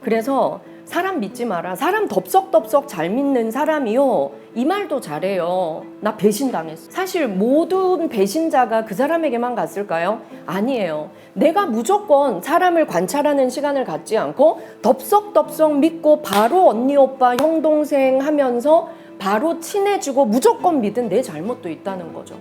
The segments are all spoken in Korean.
그래서 사람 믿지 마라. 사람 덥석덥석 잘 믿는 사람이요, 이 말도 잘해요. 나 배신당했어. 사실 모든 배신자가 그 사람에게만 갔을까요? 아니에요. 내가 무조건 사람을 관찰하는 시간을 갖지 않고 덥석덥석 믿고 바로 언니 오빠 형 동생 하면서 바로 친해지고 무조건 믿은 내 잘못도 있다는 거죠.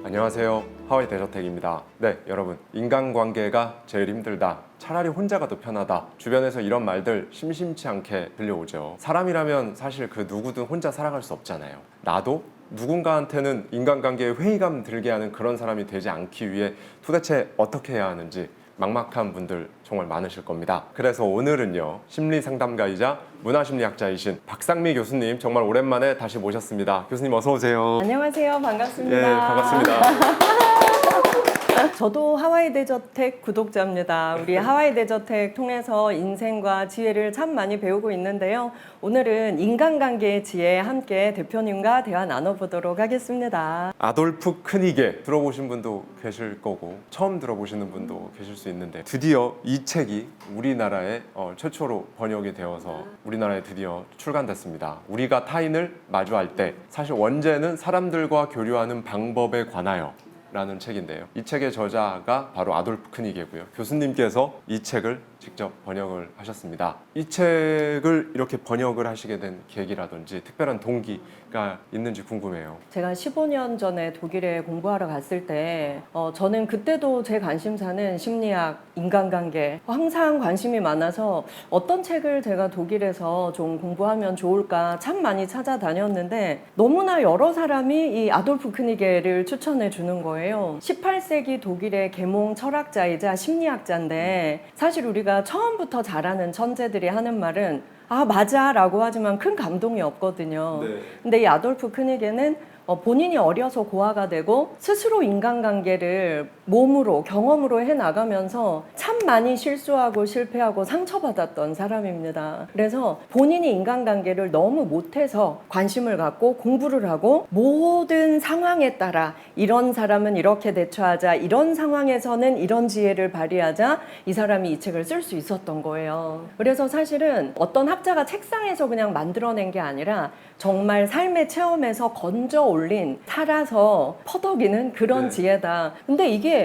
안녕하세요, 하와이 대저택입니다. 네, 여러분, 인간관계가 제일 힘들다, 차라리 혼자가 더 편하다, 주변에서 이런 말들 심심치 않게 들려오죠. 사람이라면 사실 그 누구든 혼자 살아갈 수 없잖아요. 나도 누군가한테는 인간관계에 회의감 들게 하는 그런 사람이 되지 않기 위해 도대체 어떻게 해야 하는지 막막한 분들 정말 많으실 겁니다. 그래서 오늘은요, 심리상담가이자 문화심리학자이신 박상미 교수님 정말 오랜만에 다시 모셨습니다. 교수님 어서 오세요. 안녕하세요. 반갑습니다. 예, 반갑습니다. 저도 하와이 대저택 구독자입니다. 우리 하와이 대저택 통해서 인생과 지혜를 참 많이 배우고 있는데요. 오늘은 인간관계의 지혜 함께 대표님과 대화 나눠보도록 하겠습니다. 아돌프 크니게 들어보신 분도 계실 거고 처음 들어보시는 분도 계실 수 있는데, 드디어 이 책이 우리나라에 최초로 번역이 되어서 우리나라에 드디어 출간됐습니다. 우리가 타인을 마주할 때, 사실 원제는 사람들과 교류하는 방법에 관하여 라는 책인데요. 이 책의 저자가 바로 아돌프 크니게고요. 교수님께서 이 책을 직접 번역을 하셨습니다. 이 책을 이렇게 번역을 하시게 된 계기라든지 특별한 동기가 있는지 궁금해요. 제가 15년 전에 독일에 공부하러 갔을 때 저는 그때도 제 관심사는 심리학, 인간관계, 항상 관심이 많아서 어떤 책을 제가 독일에서 좀 공부하면 좋을까 참 많이 찾아다녔는데, 너무나 여러 사람이 이 아돌프 크니게를 추천해 주는 거예요. 18세기 독일의 계몽 철학자이자 심리학자인데, 사실 우리가 처음부터 잘하는 천재들이 하는 말은 아 맞아 라고 하지만 큰 감동이 없거든요. 네. 근데 이 아돌프 크니게는 본인이 어려서 고아가 되고 스스로 인간관계를 몸으로 경험으로 해나가면서 참 많이 실수하고 실패하고 상처받았던 사람입니다. 그래서 본인이 인간관계를 너무 못해서 관심을 갖고 공부를 하고, 모든 상황에 따라 이런 사람은 이렇게 대처하자, 이런 상황에서는 이런 지혜를 발휘하자, 이 사람이 이 책을 쓸 수 있었던 거예요. 그래서 사실은 어떤 학자가 책상에서 그냥 만들어낸 게 아니라 정말 삶의 체험에서 건져 올린, 살아서 퍼덕이는 그런 네. 지혜다. 근데 이게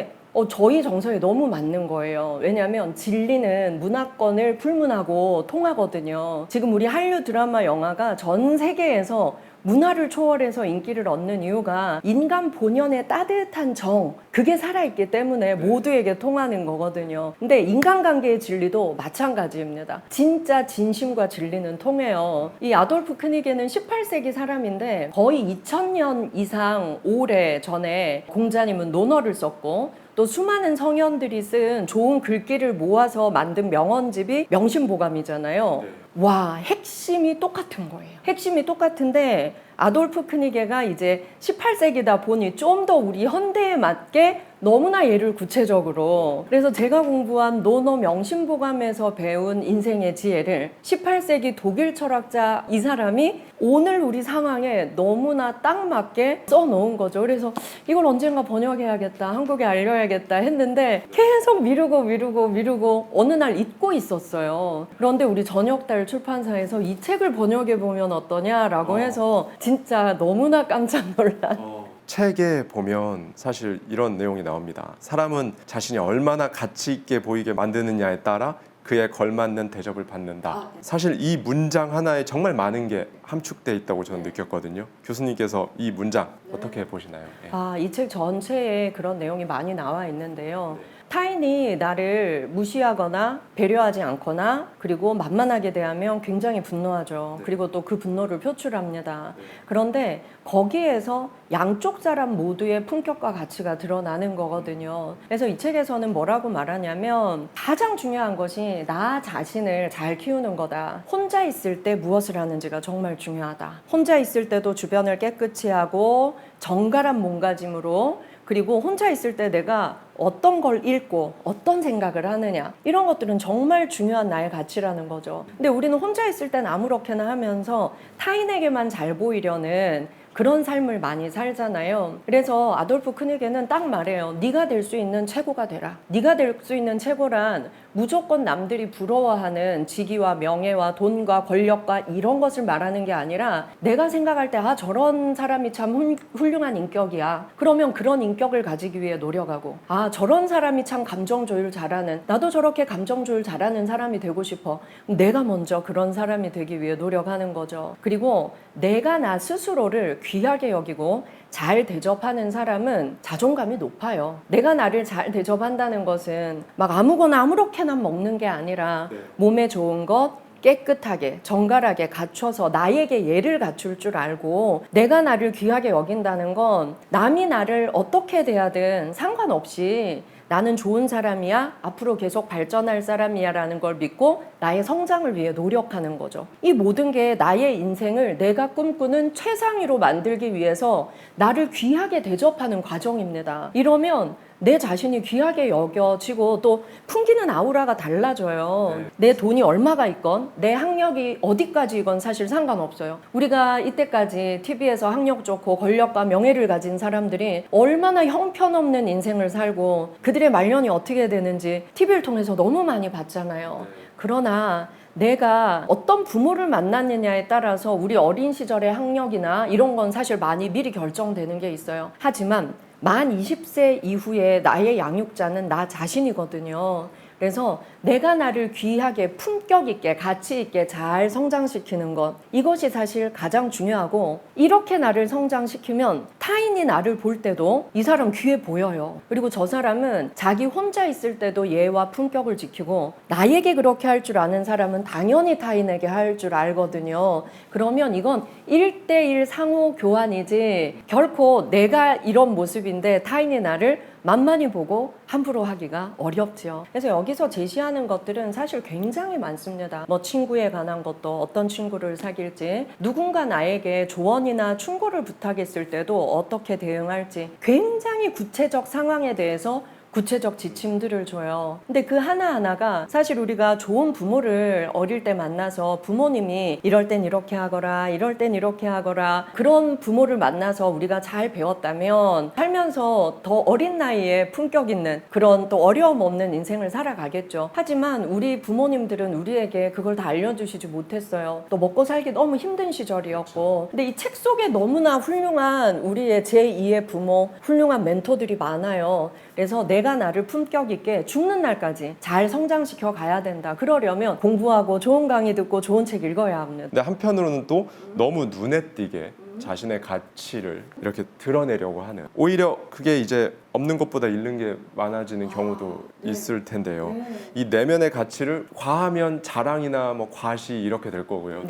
저희 정서에 너무 맞는 거예요. 왜냐하면 진리는 문화권을 불문하고 통하거든요. 지금 우리 한류 드라마 영화가 전 세계에서 문화를 초월해서 인기를 얻는 이유가 인간 본연의 따뜻한 정, 그게 살아있기 때문에 모두에게 통하는 거거든요. 근데 인간관계의 진리도 마찬가지입니다. 진짜 진심과 진리는 통해요. 이 아돌프 크니게는 18세기 사람인데 거의 2000년 이상 오래 전에 공자님은 논어를 썼고, 또 수많은 성현들이 쓴 좋은 글귀를 모아서 만든 명언집이 명심보감이잖아요. 와, 핵심이 똑같은 거예요. 핵심이 똑같은데 아돌프 크니게가 이제 18세기다 보니 좀 더 우리 현대에 맞게 너무나 예를 구체적으로, 그래서 제가 공부한 논어 명심보감에서 배운 인생의 지혜를 18세기 독일 철학자 이 사람이 오늘 우리 상황에 너무나 딱 맞게 써놓은 거죠. 그래서 이걸 언젠가 번역해야겠다, 한국에 알려야겠다 했는데 계속 미루고 어느 날 잊고 있었어요. 그런데 우리 저녁달 출판사에서 이 책을 번역해보면 어떠냐라고 해서 진짜 너무나 깜짝 놀란. 책에 보면 사실 이런 내용이 나옵니다. 사람은 자신이 얼마나 가치 있게 보이게 만드느냐에 따라 그에 걸맞는 대접을 받는다. 사실 이 문장 하나에 정말 많은 게 함축되어 있다고 저는 느꼈거든요. 교수님께서 이 문장 어떻게 보시나요? 예. 이 책 전체에 그런 내용이 많이 나와 있는데요. 타인이 나를 무시하거나 배려하지 않거나 그리고 만만하게 대하면 굉장히 분노하죠. 그리고 또 그 분노를 표출합니다. 그런데 거기에서 양쪽 사람 모두의 품격과 가치가 드러나는 거거든요. 그래서 이 책에서는 뭐라고 말하냐면, 가장 중요한 것이 나 자신을 잘 키우는 거다. 혼자 있을 때 무엇을 하는지가 정말 중요하다. 혼자 있을 때도 주변을 깨끗이 하고 정갈한 몸가짐으로, 그리고 혼자 있을 때 내가 어떤 걸 읽고 어떤 생각을 하느냐, 이런 것들은 정말 중요한 나의 가치라는 거죠. 근데 우리는 혼자 있을 땐 아무렇게나 하면서 타인에게만 잘 보이려는 그런 삶을 많이 살잖아요. 그래서 아돌프 크니게는 딱 말해요. 네가 될 수 있는 최고가 되라. 네가 될 수 있는 최고란 무조건 남들이 부러워하는 직위와 명예와 돈과 권력과 이런 것을 말하는 게 아니라 내가 생각할 때 저런 사람이 참 훌륭한 인격이야. 그러면 그런 인격을 가지기 위해 노력하고 저런 사람이 참 감정 조율 잘하는 나도 저렇게 감정 조율 잘하는 사람이 되고 싶어. 내가 먼저 그런 사람이 되기 위해 노력하는 거죠. 그리고 내가 나 스스로를 귀하게 여기고 잘 대접하는 사람은 자존감이 높아요. 내가 나를 잘 대접한다는 것은 막 아무거나 아무렇게나 먹는 게 아니라 몸에 좋은 것 깨끗하게 정갈하게 갖춰서 나에게 예를 갖출 줄 알고 내가 나를 귀하게 여긴다는 건 남이 나를 어떻게 대하든 상관없이 나는 좋은 사람이야, 앞으로 계속 발전할 사람이야 라는 걸 믿고 나의 성장을 위해 노력하는 거죠. 이 모든 게 나의 인생을 내가 꿈꾸는 최상위로 만들기 위해서 나를 귀하게 대접하는 과정입니다. 이러면 내 자신이 귀하게 여겨지고 또 풍기는 아우라가 달라져요. 내 돈이 얼마가 있건 내 학력이 어디까지이건 사실 상관없어요. 우리가 이때까지 TV에서 학력 좋고 권력과 명예를 가진 사람들이 얼마나 형편없는 인생을 살고 그들의 말년이 어떻게 되는지 TV를 통해서 너무 많이 봤잖아요. 그러나 내가 어떤 부모를 만났느냐에 따라서 우리 어린 시절의 학력이나 이런 건 사실 많이 미리 결정되는 게 있어요. 하지만 만 20세 이후에 나의 양육자는 나 자신이거든요. 그래서 내가 나를 귀하게 품격 있게 가치 있게 잘 성장시키는 것 이것이 사실 가장 중요하고 이렇게 나를 성장시키면 타인이 나를 볼 때도 이 사람 귀해 보여요. 그리고 저 사람은 자기 혼자 있을 때도 예와 품격을 지키고 나에게 그렇게 할 줄 아는 사람은 당연히 타인에게 할 줄 알거든요. 그러면 이건 1대1 상호 교환이지 결코 내가 이런 모습인데 타인이 나를 만만히 보고 함부로 하기가 어렵죠. 그래서 여기서 제시하는 것들은 사실 굉장히 많습니다. 뭐 친구에 관한 것도 어떤 친구를 사귈지 누군가 나에게 조언이나 충고를 부탁했을 때도 어떻게 대응할지 굉장히 구체적 상황에 대해서 구체적 지침들을 줘요. 근데 그 하나하나가 사실 우리가 좋은 부모를 어릴 때 만나서 부모님이 이럴 땐 이렇게 하거라 이럴 땐 이렇게 하거라 그런 부모를 만나서 우리가 잘 배웠다면 살면서 더 어린 나이에 품격 있는 그런 또 어려움 없는 인생을 살아가겠죠. 하지만 우리 부모님들은 우리에게 그걸 다 알려주시지 못했어요. 또 먹고 살기 너무 힘든 시절이었고 근데 이 책 속에 너무나 훌륭한 우리의 제2의 부모 훌륭한 멘토들이 많아요. 그래서 내가 나를 품격 있게 죽는 날까지 잘 성장시켜 가야 된다. 그러려면 공부하고 좋은 강의 듣고 좋은 책 읽어야 합니다. 근데 한편으로는 또 너무 눈에 띄게 자신의 가치를 이렇게 드러내려고 하는 오히려 그게 이제 없는 것보다 잃는 게 많아지는 경우도 있을 텐데요. 이 내면의 가치를 과하면 자랑이나 뭐 과시 이렇게 될 거고요.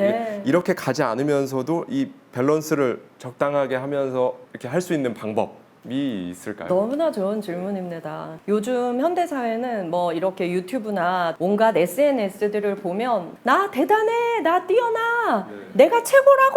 이렇게 가지 않으면서도 이 밸런스를 적당하게 하면서 이렇게 할 수 있는 방법 이 있을까요? 너무나 좋은 질문입니다. 요즘 현대사회는 뭐 이렇게 유튜브나 온갖 SNS들을 보면 나 대단해, 나 뛰어나, 내가 최고라고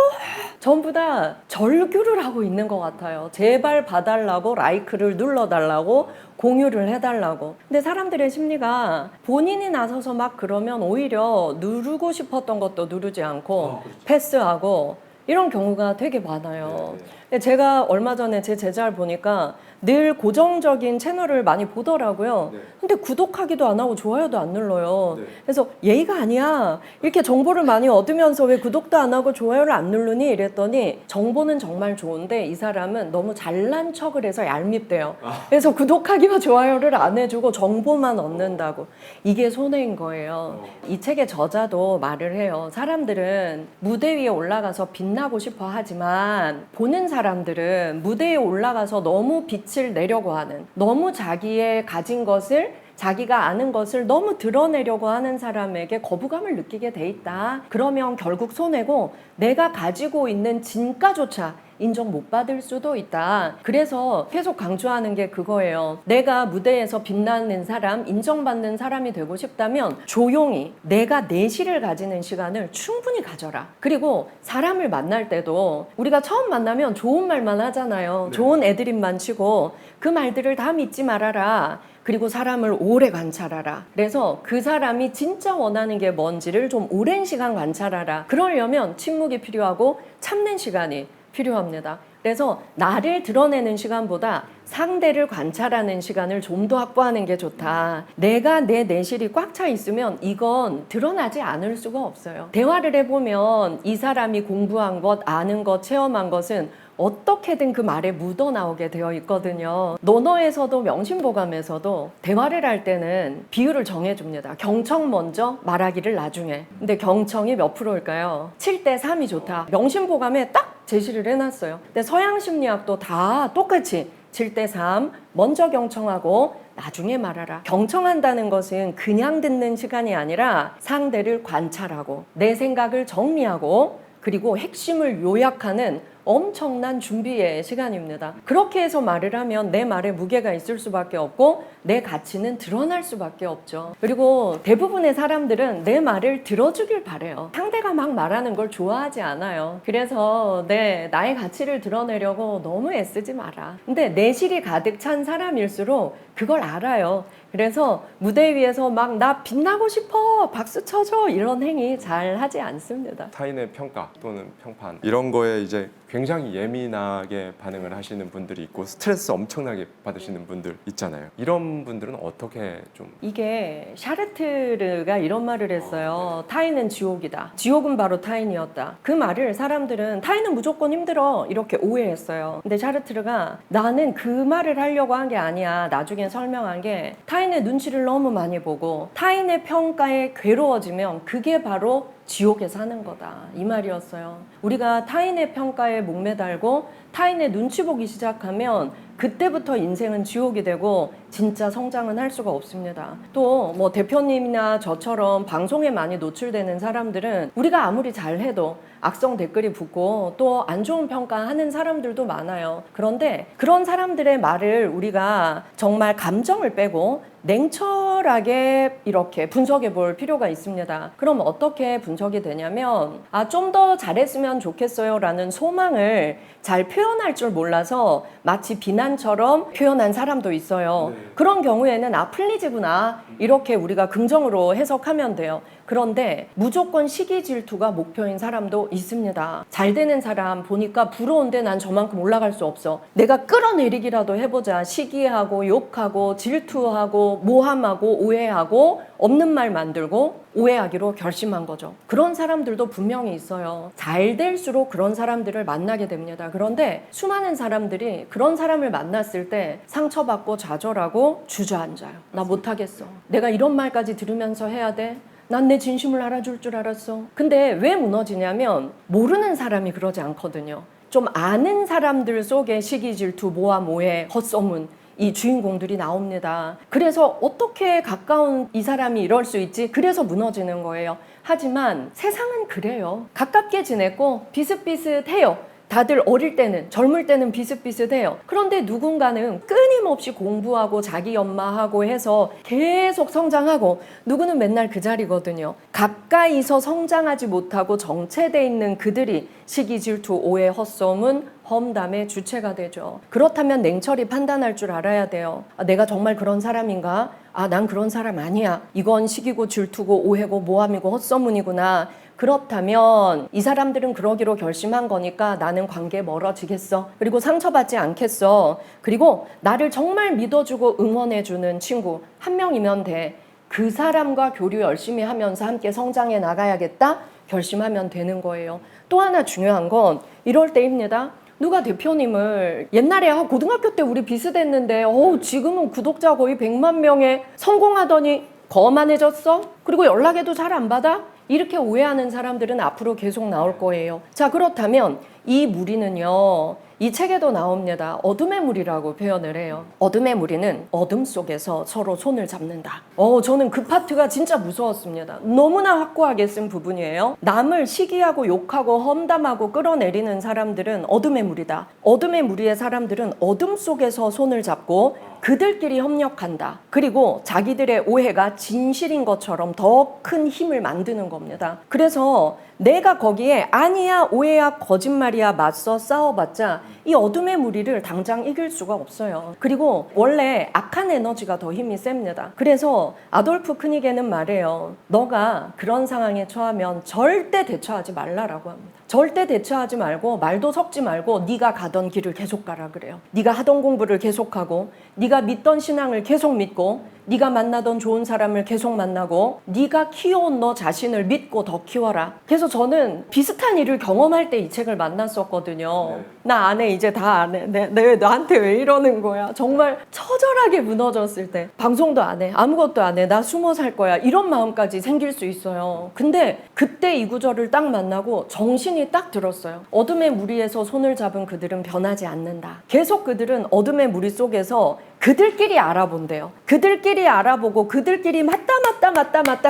전부 다 절규를 하고 있는 것 같아요. 제발 봐달라고 라이크를 눌러달라고 공유를 해달라고. 근데 사람들의 심리가 본인이 나서서 막 그러면 오히려 누르고 싶었던 것도 누르지 않고 패스하고 이런 경우가 되게 많아요. 제가 얼마 전에 제 제자를 보니까 늘 고정적인 채널을 많이 보더라고요. 근데 구독하기도 안 하고 좋아요도 안 눌러요. 그래서 예의가 아니야. 이렇게 정보를 많이 얻으면서 왜 구독도 안 하고 좋아요를 안 누르니? 이랬더니 정보는 정말 좋은데 이 사람은 너무 잘난 척을 해서 얄밉대요. 그래서 구독하기와 좋아요를 안 해주고 정보만 얻는다고. 이게 손해인 거예요. 이 책의 저자도 말을 해요. 사람들은 무대 위에 올라가서 빛나고 싶어 하지만 보는 사람들은 무대에 올라가서 너무 빛을 내려고 하는 너무 자기의 가진 것을 자기가 아는 것을 너무 드러내려고 하는 사람에게 거부감을 느끼게 돼 있다. 그러면 결국 손해고 내가 가지고 있는 진가조차 인정 못 받을 수도 있다. 그래서 계속 강조하는 게 그거예요. 내가 무대에서 빛나는 사람, 인정받는 사람이 되고 싶다면 조용히 내가 내실을 가지는 시간을 충분히 가져라. 그리고 사람을 만날 때도 우리가 처음 만나면 좋은 말만 하잖아요. 좋은 애드립만 치고 그 말들을 다 믿지 말아라. 그리고 사람을 오래 관찰하라. 그래서 그 사람이 진짜 원하는 게 뭔지를 좀 오랜 시간 관찰하라. 그러려면 침묵이 필요하고 참는 시간이 필요합니다. 그래서 나를 드러내는 시간보다 상대를 관찰하는 시간을 좀 더 확보하는 게 좋다. 내가 내 내실이 꽉 차 있으면 이건 드러나지 않을 수가 없어요. 대화를 해보면 이 사람이 공부한 것, 아는 것, 체험한 것은 어떻게든 그 말에 묻어나오게 되어 있거든요. 논어에서도 명심보감에서도 대화를 할 때는 비율을 정해줍니다. 경청 먼저, 말하기를 나중에. 근데 경청이 몇 프로일까요? 7대 3이 좋다. 명심보감에 딱 제시를 해놨어요. 근데 서양심리학도 다 똑같이 7대 3, 먼저 경청하고 나중에 말하라. 경청한다는 것은 그냥 듣는 시간이 아니라 상대를 관찰하고 내 생각을 정리하고 그리고 핵심을 요약하는 엄청난 준비의 시간입니다. 그렇게 해서 말을 하면 내 말에 무게가 있을 수밖에 없고 내 가치는 드러날 수밖에 없죠. 그리고 대부분의 사람들은 내 말을 들어주길 바래요. 상대가 막 말하는 걸 좋아하지 않아요. 그래서 나의 가치를 드러내려고 너무 애쓰지 마라. 근데 내실이 가득 찬 사람일수록 그걸 알아요. 그래서 무대 위에서 막 나 빛나고 싶어 박수 쳐줘 이런 행위 잘 하지 않습니다. 타인의 평가 또는 평판 이런 거에 이제 굉장히 예민하게 반응을 하시는 분들이 있고 스트레스 엄청나게 받으시는 분들 있잖아요. 이런 분들은 어떻게 좀 이게 샤르트르가 이런 말을 했어요. 타인은 지옥이다. 지옥은 바로 타인이었다. 그 말을 사람들은 타인은 무조건 힘들어 이렇게 오해했어요. 근데 샤르트르가 나는 그 말을 하려고 한 게 아니야. 나중에 설명한 게 타인의 눈치를 너무 많이 보고 타인의 평가에 괴로워지면 그게 바로 지옥에 사는 거다 이 말이었어요. 우리가 타인의 평가에 목매달고 타인의 눈치 보기 시작하면 그때부터 인생은 지옥이 되고 진짜 성장은 할 수가 없습니다. 또 뭐 대표님이나 저처럼 방송에 많이 노출되는 사람들은 우리가 아무리 잘해도 악성 댓글이 붙고 또 안 좋은 평가하는 사람들도 많아요. 그런데 그런 사람들의 말을 우리가 정말 감정을 빼고 냉철하게 이렇게 분석해 볼 필요가 있습니다. 그럼 어떻게 분석이 되냐면 좀 더 잘했으면 좋겠어요 라는 소망을 잘 표현할 줄 몰라서 마치 비난처럼 표현한 사람도 있어요. 그런 경우에는 플리즈구나 이렇게 우리가 긍정으로 해석하면 돼요. 그런데 무조건 시기 질투가 목표인 사람도 있습니다. 잘 되는 사람 보니까 부러운데 난 저만큼 올라갈 수 없어. 내가 끌어내리기라도 해보자. 시기하고 욕하고 질투하고 모함하고 오해하고 없는 말 만들고 오해하기로 결심한 거죠. 그런 사람들도 분명히 있어요. 잘 될수록 그런 사람들을 만나게 됩니다. 그런데 수많은 사람들이 그런 사람을 만났을 때 상처받고 좌절하고 주저앉아요. 나 못하겠어. 내가 이런 말까지 들으면서 해야 돼? 난 내 진심을 알아줄 줄 알았어. 근데 왜 무너지냐면 모르는 사람이 그러지 않거든요. 좀 아는 사람들 속에 시기, 질투, 모함, 오해, 헛소문 이 주인공들이 나옵니다. 그래서 어떻게 가까운 이 사람이 이럴 수 있지? 그래서 무너지는 거예요. 하지만 세상은 그래요. 가깝게 지냈고 비슷비슷해요. 다들 어릴 때는 젊을 때는 비슷비슷해요. 그런데 누군가는 끊임없이 공부하고 자기 연마하고 해서 계속 성장하고 누구는 맨날 그 자리거든요. 가까이서 성장하지 못하고 정체돼 있는 그들이 시기, 질투, 오해, 헛소문, 험담의 주체가 되죠. 그렇다면 냉철히 판단할 줄 알아야 돼요. 내가 정말 그런 사람인가? 난 그런 사람 아니야. 이건 시기고 질투고 오해고 모함이고 헛소문이구나. 그렇다면 이 사람들은 그러기로 결심한 거니까 나는 관계 멀어지겠어. 그리고 상처받지 않겠어. 그리고 나를 정말 믿어주고 응원해주는 친구 한 명이면 돼. 그 사람과 교류 열심히 하면서 함께 성장해 나가야겠다 결심하면 되는 거예요. 또 하나 중요한 건 이럴 때입니다. 누가 대표님을 옛날에 고등학교 때 우리 비슷했는데 지금은 구독자 거의 100만 명에 성공하더니 거만해졌어? 그리고 연락해도 잘 안 받아? 이렇게 오해하는 사람들은 앞으로 계속 나올 거예요. 자, 그렇다면 이 무리는요. 이 책에도 나옵니다. 어둠의 무리라고 표현을 해요. 어둠의 무리는 어둠 속에서 서로 손을 잡는다. 저는 그 파트가 진짜 무서웠습니다. 너무나 확고하게 쓴 부분이에요. 남을 시기하고 욕하고 험담하고 끌어내리는 사람들은 어둠의 무리다. 어둠의 무리의 사람들은 어둠 속에서 손을 잡고 그들끼리 협력한다. 그리고 자기들의 오해가 진실인 것처럼 더 큰 힘을 만드는 겁니다. 그래서 내가 거기에 아니야, 오해야, 거짓말이야 맞서 싸워봤자 이 어둠의 무리를 당장 이길 수가 없어요. 그리고 원래 악한 에너지가 더 힘이 셉니다. 그래서 아돌프 크니게는 말해요. 너가 그런 상황에 처하면 절대 대처하지 말라라고 합니다. 절대 대처하지 말고 말도 섞지 말고 네가 가던 길을 계속 가라 그래요. 네가 하던 공부를 계속하고 네가 믿던 신앙을 계속 믿고 네가 만나던 좋은 사람을 계속 만나고 네가 키워온 너 자신을 믿고 더 키워라. 그래서 저는 비슷한 일을 경험할 때 이 책을 만났었거든요. 나 안 해, 이제 다 안 해. 내 나한테 왜 이러는 거야. 정말 처절하게 무너졌을 때 방송도 안 해, 아무것도 안 해, 나 숨어 살 거야, 이런 마음까지 생길 수 있어요. 근데 그때 이 구절을 딱 만나고 정신이 딱 들었어요. 어둠의 무리에서 손을 잡은 그들은 변하지 않는다. 계속 그들은 어둠의 무리 속에서 그들끼리 알아본대요. 그들끼리 알아보고 그들끼리 맞다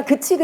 그치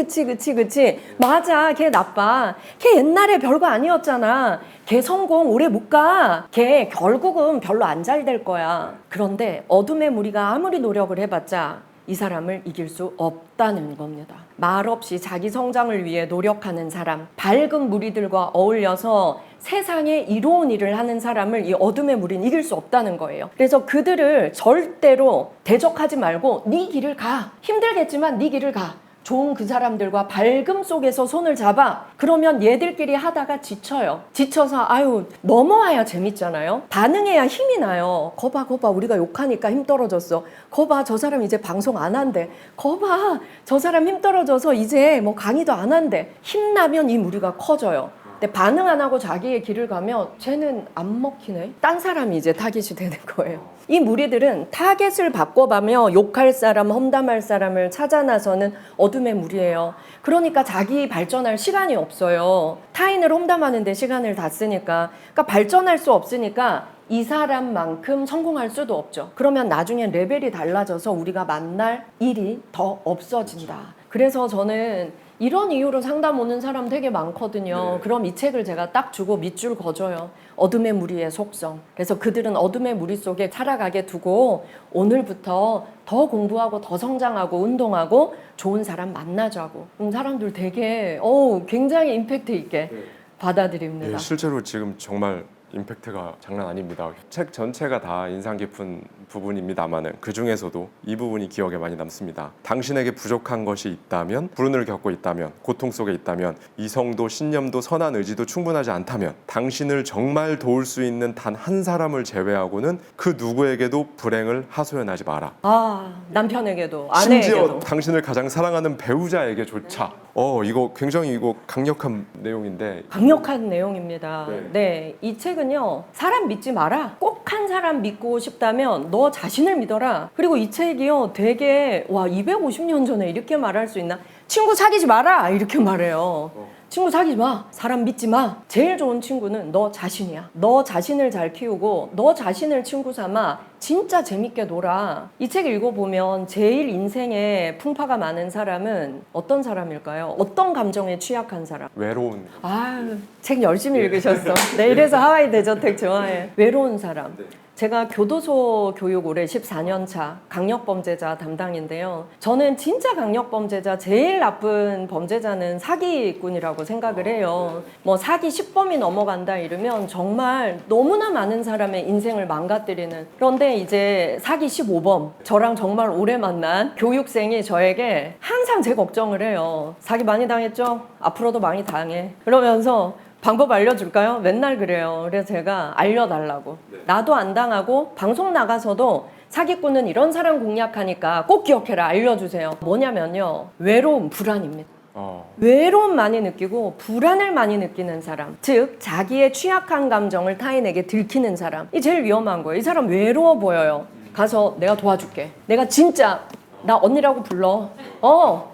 맞아, 걔 나빠, 걔 옛날에 별거 아니었잖아, 걔 성공 오래 못 가, 걔 결국은 별로 안 잘 될 거야. 그런데 어둠의 무리가 아무리 노력을 해봤자 이 사람을 이길 수 없다는 겁니다. 말없이 자기 성장을 위해 노력하는 사람, 밝은 무리들과 어울려서 세상에 이로운 일을 하는 사람을 이 어둠의 무리는 이길 수 없다는 거예요. 그래서 그들을 절대로 대적하지 말고 네 길을 가. 힘들겠지만 네 길을 가. 좋은 그 사람들과 밝음 속에서 손을 잡아. 그러면 얘들끼리 하다가 지쳐요. 지쳐서 아유 넘어와야 재밌잖아요. 반응해야 힘이 나요. 거봐 우리가 욕하니까 힘 떨어졌어. 거봐 저 사람 이제 방송 안 한대. 거봐 저 사람 힘 떨어져서 이제 뭐 강의도 안 한대. 힘나면 이 무리가 커져요. 근데 반응 안 하고 자기의 길을 가면 쟤는 안 먹히네. 딴 사람이 이제 타깃이 되는 거예요. 이 무리들은 타겟을 바꿔가며 욕할 사람, 험담할 사람을 찾아 나서는 어둠의 무리예요. 그러니까 자기 발전할 시간이 없어요. 타인을 험담하는 데 시간을 다 쓰니까. 그러니까 발전할 수 없으니까 이 사람만큼 성공할 수도 없죠. 그러면 나중엔 레벨이 달라져서 우리가 만날 일이 더 없어진다. 그래서 저는 이런 이유로 상담 오는 사람 되게 많거든요. 그럼 이 책을 제가 딱 주고 밑줄 그어줘요. 어둠의 무리의 속성. 그래서 그들은 어둠의 무리 속에 살아가게 두고 오늘부터 더 공부하고 더 성장하고 운동하고 좋은 사람 만나자고. 사람들 되게 굉장히 임팩트 있게 받아들입니다. 실제로 지금 정말 임팩트가 장난 아닙니다. 책 전체가 다 인상 깊은 부분입니다만은 그 중에서도 이 부분이 기억에 많이 남습니다. 당신에게 부족한 것이 있다면, 불운을 겪고 있다면, 고통 속에 있다면, 이성도 신념도 선한 의지도 충분하지 않다면 당신을 정말 도울 수 있는 단 한 사람을 제외하고는 그 누구에게도 불행을 하소연하지 마라. 남편에게도 심지어 아내에게도. 당신을 가장 사랑하는 배우자에게조차. 이거 굉장히 강력한 내용인데. 강력한 내용입니다. 네, 이 책은요, 사람 믿지 마라. 꼭 한 사람 믿고 싶다면 너 자신을 믿어라. 그리고 이 책이요, 되게 250년 전에 이렇게 말할 수 있나? 친구 사귀지 마라 이렇게 말해요. 친구 사귀지 마. 사람 믿지 마. 제일 좋은 친구는 너 자신이야. 너 자신을 잘 키우고 너 자신을 친구 삼아 진짜 재밌게 놀아. 이 책 읽어보면 제일 인생에 풍파가 많은 사람은 어떤 사람일까요? 어떤 감정에 취약한 사람? 외로운. 책 열심히 읽으셨어. 네, 이래서 하와이 데저텍 좋아해. 외로운 사람. 제가 교도소 교육 올해 14년 차 강력범죄자 담당인데요. 저는 진짜 강력범죄자, 제일 나쁜 범죄자는 사기꾼이라고 생각을 해요. 뭐 사기 10범이 넘어간다 이러면 정말 너무나 많은 사람의 인생을 망가뜨리는. 그런데 이제 사기 15범, 저랑 정말 오래 만난 교육생이 저에게 항상 제 걱정을 해요. 사기 많이 당했죠? 앞으로도 많이 당해. 그러면서 방법 알려줄까요? 맨날 그래요. 그래서 제가 알려달라고. 나도 안 당하고 방송 나가서도 사기꾼은 이런 사람 공략하니까 꼭 기억해라, 알려주세요. 뭐냐면요, 외로움, 불안입니다. 외로움 많이 느끼고 불안을 많이 느끼는 사람, 즉 자기의 취약한 감정을 타인에게 들키는 사람, 이 제일 위험한 거예요. 이 사람 외로워 보여요. 가서 내가 도와줄게, 내가 진짜 나 언니라고 불러.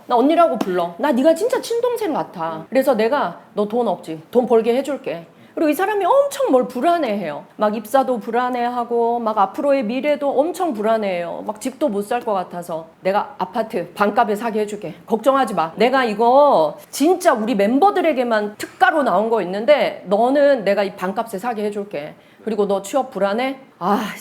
나 언니라고 불러. 나 네가 진짜 친동생 같아. 그래서 내가 너 돈 없지? 돈 벌게 해줄게. 그리고 이 사람이 엄청 뭘 불안해해요. 막 입사도 불안해하고 막 앞으로의 미래도 엄청 불안해해요. 막 집도 못 살 것 같아서 내가 아파트 반값에 사게 해줄게. 걱정하지 마. 내가 이거 진짜 우리 멤버들에게만 특가로 나온 거 있는데 너는 내가 이 반값에 사게 해줄게. 그리고 너 취업 불안해?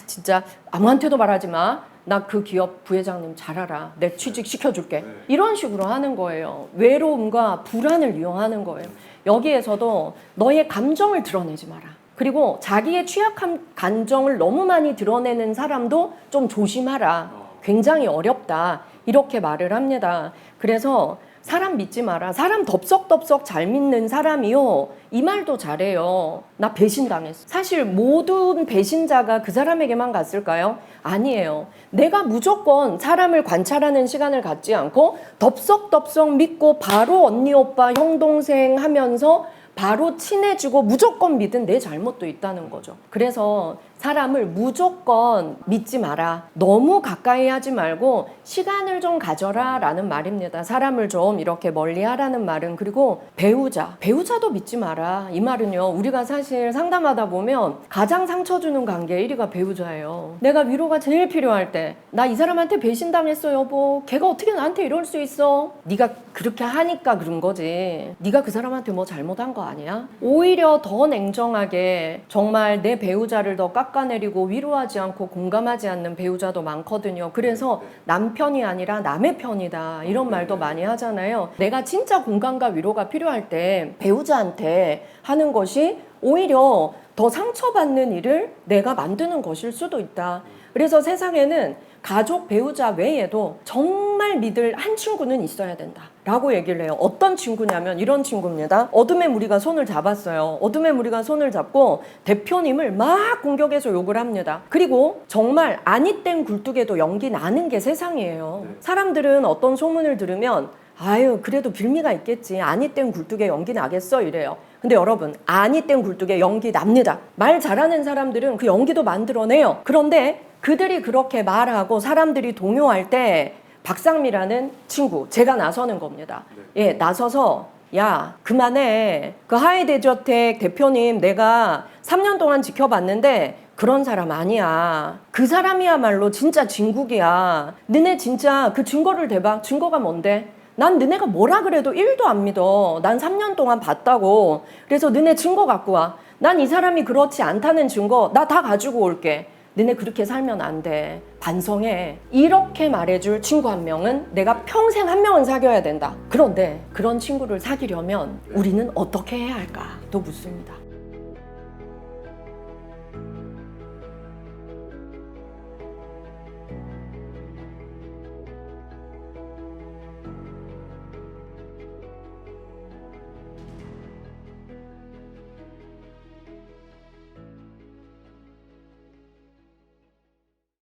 진짜 아무한테도 말하지 마. 나 그 기업 부회장님 잘 알아. 내 취직 시켜줄게. 이런 식으로 하는 거예요. 외로움과 불안을 이용하는 거예요. 여기에서도 너의 감정을 드러내지 마라. 그리고 자기의 취약한 감정을 너무 많이 드러내는 사람도 좀 조심하라. 굉장히 어렵다. 이렇게 말을 합니다. 그래서 사람 믿지 마라. 사람 덥석덥석 잘 믿는 사람이요. 이 말도 잘해요. 나 배신당했어. 사실 모든 배신자가 그 사람에게만 갔을까요? 아니에요. 내가 무조건 사람을 관찰하는 시간을 갖지 않고 덥석덥석 믿고 바로 언니, 오빠, 형, 동생 하면서 바로 친해지고 무조건 믿은 내 잘못도 있다는 거죠. 그래서 사람을 무조건 믿지 마라. 너무 가까이 하지 말고 시간을 좀 가져라 라는 말입니다. 사람을 좀 이렇게 멀리 하라는 말은. 그리고 배우자도 믿지 마라. 이 말은요, 우리가 사실 상담하다 보면 가장 상처 주는 관계 1위가 배우자예요. 내가 위로가 제일 필요할 때 나 이 사람한테 배신당했어 여보. 걔가 어떻게 나한테 이럴 수 있어? 네가 그렇게 하니까 그런 거지. 네가 그 사람한테 뭐 잘못한 거 아니야? 오히려 더 냉정하게 정말 내 배우자를 더 깎아내리고 위로하지 않고 공감하지 않는 배우자도 많거든요. 그래서 남편이 아니라 남의 편이다 이런 말도 많이 하잖아요. 내가 진짜 공감과 위로가 필요할 때 배우자한테 하는 것이 오히려 더 상처받는 일을 내가 만드는 것일 수도 있다. 그래서 세상에는 가족, 배우자 외에도 정말 믿을 한 친구는 있어야 된다 라고 얘기를 해요. 어떤 친구냐면 이런 친구입니다. 어둠의 무리가 손을 잡았어요. 어둠의 무리가 손을 잡고 대표님을 막 공격해서 욕을 합니다. 그리고 정말 아니 땡 굴뚝에도 연기 나는 게 세상이에요. 사람들은 어떤 소문을 들으면 아유 그래도 빌미가 있겠지. 아니 땡 굴뚝에 연기 나겠어 이래요. 근데 여러분 아니 땡 굴뚝에 연기 납니다. 말 잘하는 사람들은 그 연기도 만들어내요. 그런데 그들이 그렇게 말하고 사람들이 동요할 때 박상미라는 친구, 제가 나서는 겁니다. 예, 나서서 야 그만해. 그 하이데저텍 대표님 내가 3년 동안 지켜봤는데 그런 사람 아니야. 그 사람이야말로 진짜 진국이야. 너네 진짜 그 증거를 대봐. 증거가 뭔데? 난 너네가 뭐라 그래도 1도 안 믿어. 난 3년 동안 봤다고. 그래서 너네 증거 갖고 와. 난 이 사람이 그렇지 않다는 증거 나 다 가지고 올게. 너네 그렇게 살면 안 돼. 반성해. 이렇게 말해줄 친구 한 명은 내가 평생 한 명은 사귀어야 된다. 그런데 그런 친구를 사귀려면 우리는 어떻게 해야 할까? 또 묻습니다.